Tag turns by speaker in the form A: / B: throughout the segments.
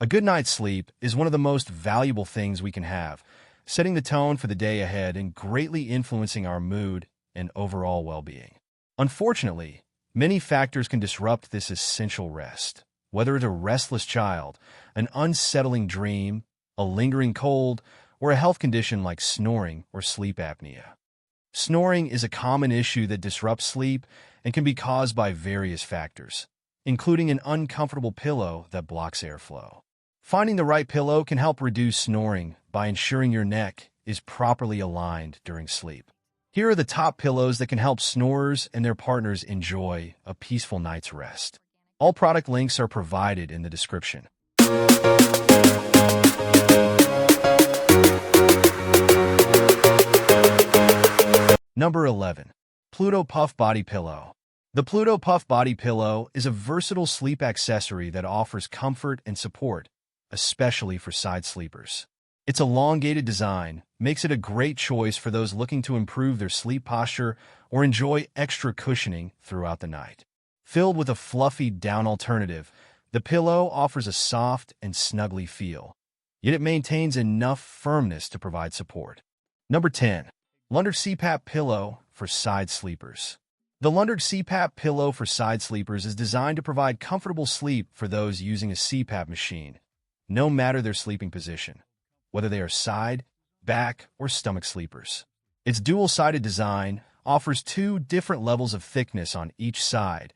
A: A good night's sleep is one of the most valuable things we can have, setting the tone for the day ahead and greatly influencing our mood and overall well-being. Unfortunately, many factors can disrupt this essential rest, whether it's a restless child, an unsettling dream, a lingering cold, or a health condition like snoring or sleep apnea. Snoring is a common issue that disrupts sleep and can be caused by various factors, including an uncomfortable pillow that blocks airflow. Finding the right pillow can help reduce snoring by ensuring your neck is properly aligned during sleep. Here are the top pillows that can help snorers and their partners enjoy a peaceful night's rest. All product links are provided in the description. Number 11. Pluto Puff Body Pillow. The Pluto Puff Body Pillow is a versatile sleep accessory that offers comfort and support, especially for side sleepers. Its elongated design makes it a great choice for those looking to improve their sleep posture or enjoy extra cushioning throughout the night. Filled with a fluffy down alternative, the pillow offers a soft and snuggly feel, yet it maintains enough firmness to provide support. Number 10. Lunderg CPAP Pillow for Side Sleepers. The Lunderg CPAP Pillow for Side Sleepers is designed to provide comfortable sleep for those using a CPAP machine, no matter their sleeping position, whether they are side, back, or stomach sleepers. Its dual-sided design offers two different levels of thickness on each side,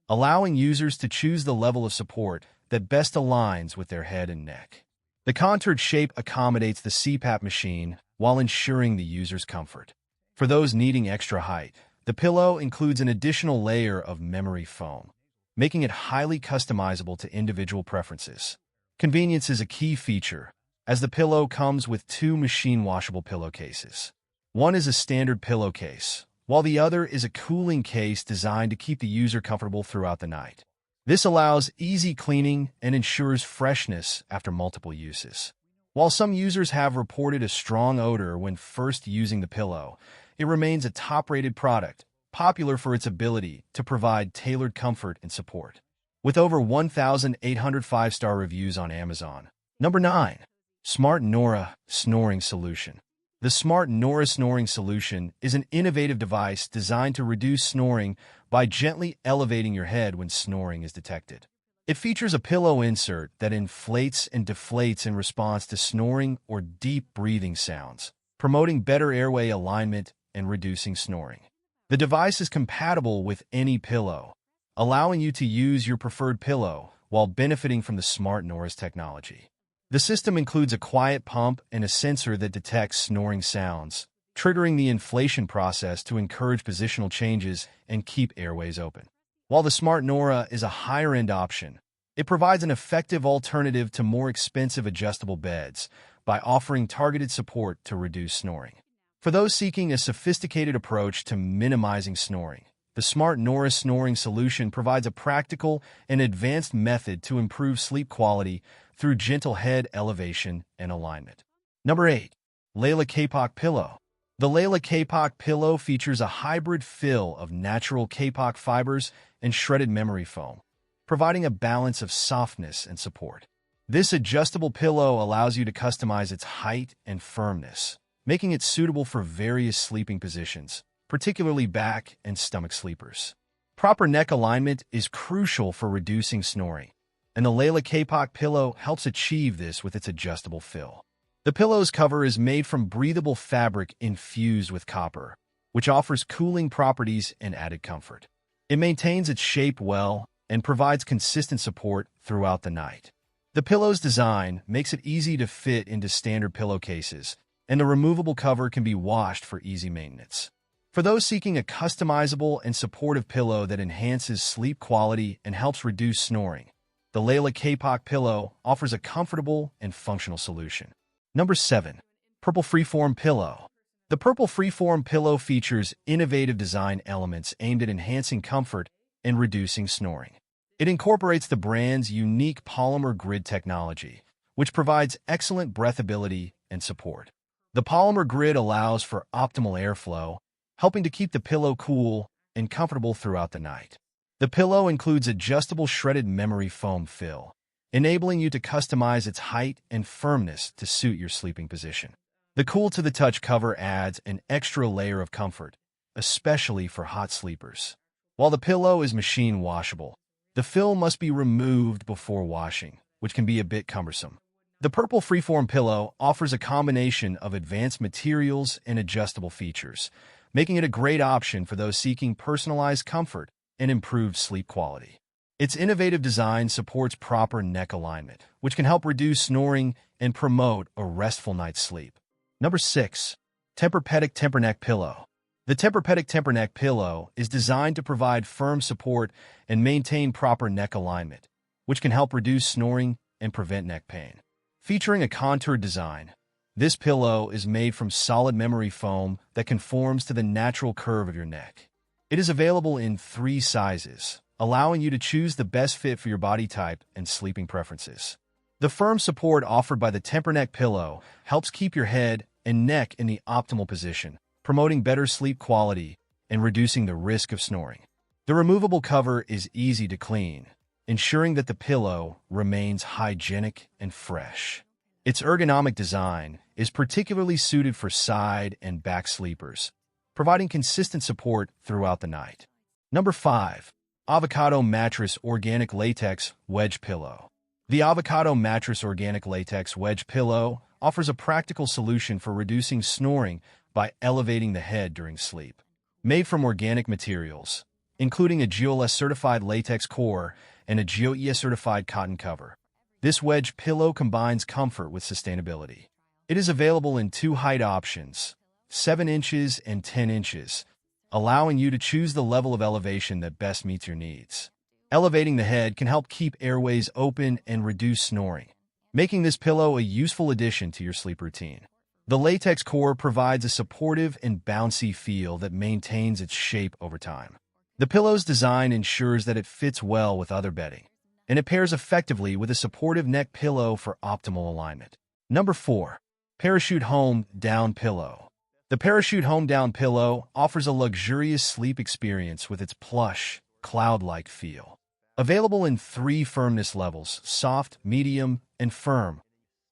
A: allowing users to choose the level of support that best aligns with their head and neck. The contoured shape accommodates the CPAP machine while ensuring the user's comfort. For those needing extra height, the pillow includes an additional layer of memory foam, making it highly customizable to individual preferences. Convenience is a key feature, as the pillow comes with two machine-washable pillowcases. One is a standard pillowcase, while the other is a cooling case designed to keep the user comfortable throughout the night. This allows easy cleaning and ensures freshness after multiple uses. While some users have reported a strong odor when first using the pillow, it remains a top-rated product, popular for its ability to provide tailored comfort and support. With over 1,800 five-star reviews on Amazon. Number 9. Smart Nora Snoring Solution. The Smart Nora Snoring Solution is an innovative device designed to reduce snoring by gently elevating your head when snoring is detected. It features a pillow insert that inflates and deflates in response to snoring or deep breathing sounds, promoting better airway alignment and reducing snoring. The device is compatible with any pillow, allowing you to use your preferred pillow while benefiting from the Smart Nora's technology. The system includes a quiet pump and a sensor that detects snoring sounds, triggering the inflation process to encourage positional changes and keep airways open. While the Smart Nora is a higher-end option, it provides an effective alternative to more expensive adjustable beds by offering targeted support to reduce snoring. For those seeking a sophisticated approach to minimizing snoring, the Smart Nora Snoring Solution provides a practical and advanced method to improve sleep quality through gentle head elevation and alignment. Number 8. Layla Kapok Pillow. The Layla Kapok Pillow features a hybrid fill of natural kapok fibers and shredded memory foam, providing a balance of softness and support. This adjustable pillow allows you to customize its height and firmness, making it suitable for various sleeping positions, particularly back and stomach sleepers. Proper neck alignment is crucial for reducing snoring, and the Layla Kapok pillow helps achieve this with its adjustable fill. The pillow's cover is made from breathable fabric infused with copper, which offers cooling properties and added comfort. It maintains its shape well and provides consistent support throughout the night. The pillow's design makes it easy to fit into standard pillowcases, and the removable cover can be washed for easy maintenance. For those seeking a customizable and supportive pillow that enhances sleep quality and helps reduce snoring, the Layla Kapok pillow offers a comfortable and functional solution. Number 7. Purple Freeform Pillow. The Purple Freeform Pillow features innovative design elements aimed at enhancing comfort and reducing snoring. It incorporates the brand's unique polymer grid technology, which provides excellent breathability and support. The polymer grid allows for optimal airflow, helping to keep the pillow cool and comfortable throughout the night. The pillow includes adjustable shredded memory foam fill, enabling you to customize its height and firmness to suit your sleeping position. The cool-to-the-touch cover adds an extra layer of comfort, especially for hot sleepers. While the pillow is machine washable, the fill must be removed before washing, which can be a bit cumbersome. The purple Freeform pillow offers a combination of advanced materials and adjustable features, making it a great option for those seeking personalized comfort and improved sleep quality. Its innovative design supports proper neck alignment, which can help reduce snoring and promote a restful night's sleep. Number 6. Tempur-Pedic Tempur-Neck Pillow. The Tempur-Pedic Tempur-Neck pillow is designed to provide firm support and maintain proper neck alignment, which can help reduce snoring and prevent neck pain. Featuring a contoured design, this pillow is made from solid memory foam that conforms to the natural curve of your neck. It is available in 3 sizes, allowing you to choose the best fit for your body type and sleeping preferences. The firm support offered by the Tempur-Neck pillow helps keep your head and neck in the optimal position, promoting better sleep quality and reducing the risk of snoring. The removable cover is easy to clean, ensuring that the pillow remains hygienic and fresh. Its ergonomic design is particularly suited for side and back sleepers, providing consistent support throughout the night. Number 5. Avocado Mattress Organic Latex Wedge Pillow. The Avocado Mattress Organic Latex Wedge Pillow offers a practical solution for reducing snoring by elevating the head during sleep. Made from organic materials, including a GOLS-certified latex core and a GOES-certified cotton cover, this wedge pillow combines comfort with sustainability. It is available in 2 height options, 7 inches and 10 inches, allowing you to choose the level of elevation that best meets your needs. Elevating the head can help keep airways open and reduce snoring, making this pillow a useful addition to your sleep routine. The latex core provides a supportive and bouncy feel that maintains its shape over time. The pillow's design ensures that it fits well with other bedding, and it pairs effectively with a supportive neck pillow for optimal alignment. Number 4. Parachute Home Down Pillow. The Parachute Home Down Pillow offers a luxurious sleep experience with its plush, cloud-like feel. Available in 3 firmness levels, soft, medium, and firm,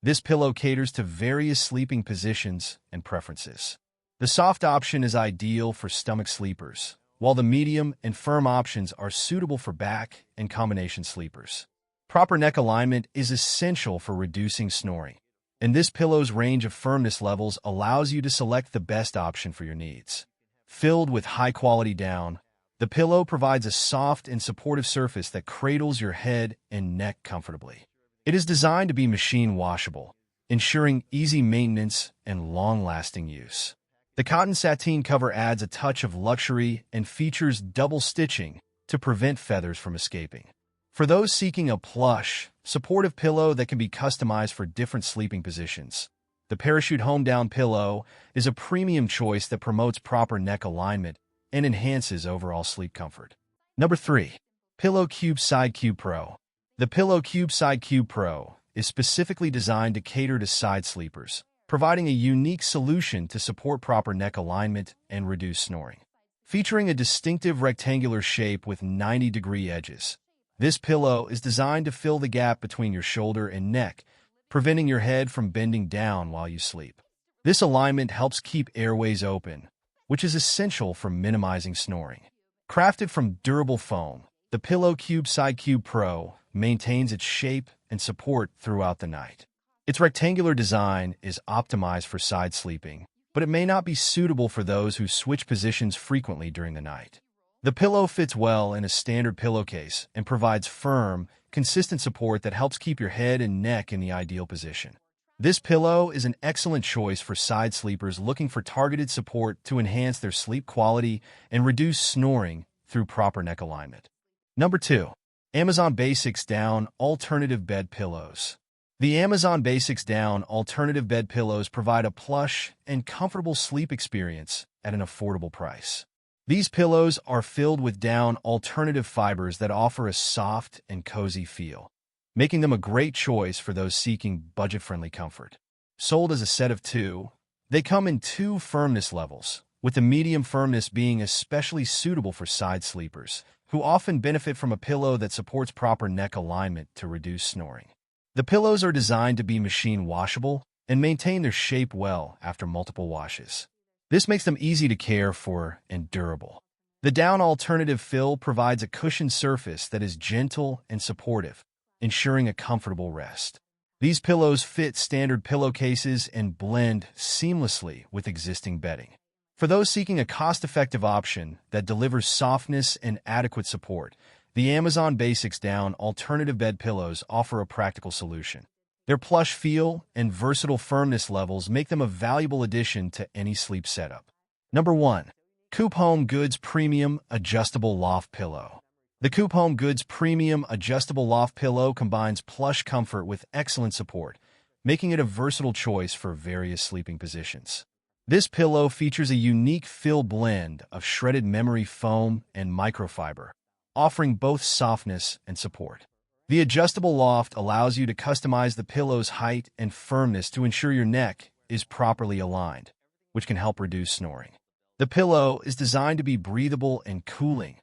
A: this pillow caters to various sleeping positions and preferences. The soft option is ideal for stomach sleepers, while the medium and firm options are suitable for back and combination sleepers. Proper neck alignment is essential for reducing snoring, and this pillow's range of firmness levels allows you to select the best option for your needs. Filled with high-quality down, the pillow provides a soft and supportive surface that cradles your head and neck comfortably. It is designed to be machine washable, ensuring easy maintenance and long-lasting use. The cotton sateen cover adds a touch of luxury and features double stitching to prevent feathers from escaping. For those seeking a plush, supportive pillow that can be customized for different sleeping positions, the Parachute Home Down Pillow is a premium choice that promotes proper neck alignment and enhances overall sleep comfort. Number 3. Pillow Cube Side Cube Pro. The Pillow Cube Side Cube Pro is specifically designed to cater to side sleepers, providing a unique solution to support proper neck alignment and reduce snoring. Featuring a distinctive rectangular shape with 90-degree edges, this pillow is designed to fill the gap between your shoulder and neck, preventing your head from bending down while you sleep. This alignment helps keep airways open, which is essential for minimizing snoring. Crafted from durable foam, the Pillow Cube Side Cube Pro maintains its shape and support throughout the night. Its rectangular design is optimized for side sleeping, but it may not be suitable for those who switch positions frequently during the night. The pillow fits well in a standard pillowcase and provides firm, consistent support that helps keep your head and neck in the ideal position. This pillow is an excellent choice for side sleepers looking for targeted support to enhance their sleep quality and reduce snoring through proper neck alignment. Number 2. Amazon Basics Down Alternative Bed Pillows. The Amazon Basics Down Alternative Bed Pillows provide a plush and comfortable sleep experience at an affordable price. These pillows are filled with down alternative fibers that offer a soft and cozy feel, making them a great choice for those seeking budget-friendly comfort. Sold as a set of 2, they come in 2 firmness levels, with the medium firmness being especially suitable for side sleepers, who often benefit from a pillow that supports proper neck alignment to reduce snoring. The pillows are designed to be machine washable and maintain their shape well after multiple washes. This makes them easy to care for and durable. The down alternative fill provides a cushioned surface that is gentle and supportive, ensuring a comfortable rest. These pillows fit standard pillowcases and blend seamlessly with existing bedding. For those seeking a cost-effective option that delivers softness and adequate support, the Amazon Basics Down alternative bed pillows offer a practical solution. Their plush feel and versatile firmness levels make them a valuable addition to any sleep setup. Number 1. Coop Home Goods Premium Adjustable Loft Pillow. The Coop Home Goods Premium Adjustable Loft Pillow combines plush comfort with excellent support, making it a versatile choice for various sleeping positions. This pillow features a unique fill blend of shredded memory foam and microfiber, offering both softness and support. The adjustable loft allows you to customize the pillow's height and firmness to ensure your neck is properly aligned, which can help reduce snoring. The pillow is designed to be breathable and cooling,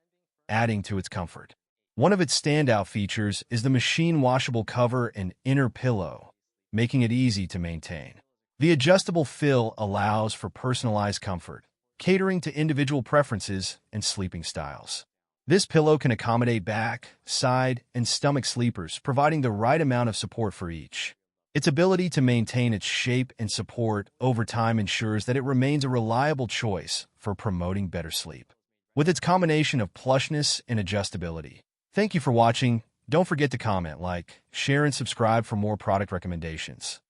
A: adding to its comfort. One of its standout features is the machine washable cover and inner pillow, making it easy to maintain. The adjustable fill allows for personalized comfort, catering to individual preferences and sleeping styles. This pillow can accommodate back, side, and stomach sleepers, providing the right amount of support for each. Its ability to maintain its shape and support over time ensures that it remains a reliable choice for promoting better sleep. With its combination of plushness and adjustability. Thank you for watching. Don't forget to comment, like, share, and subscribe for more product recommendations.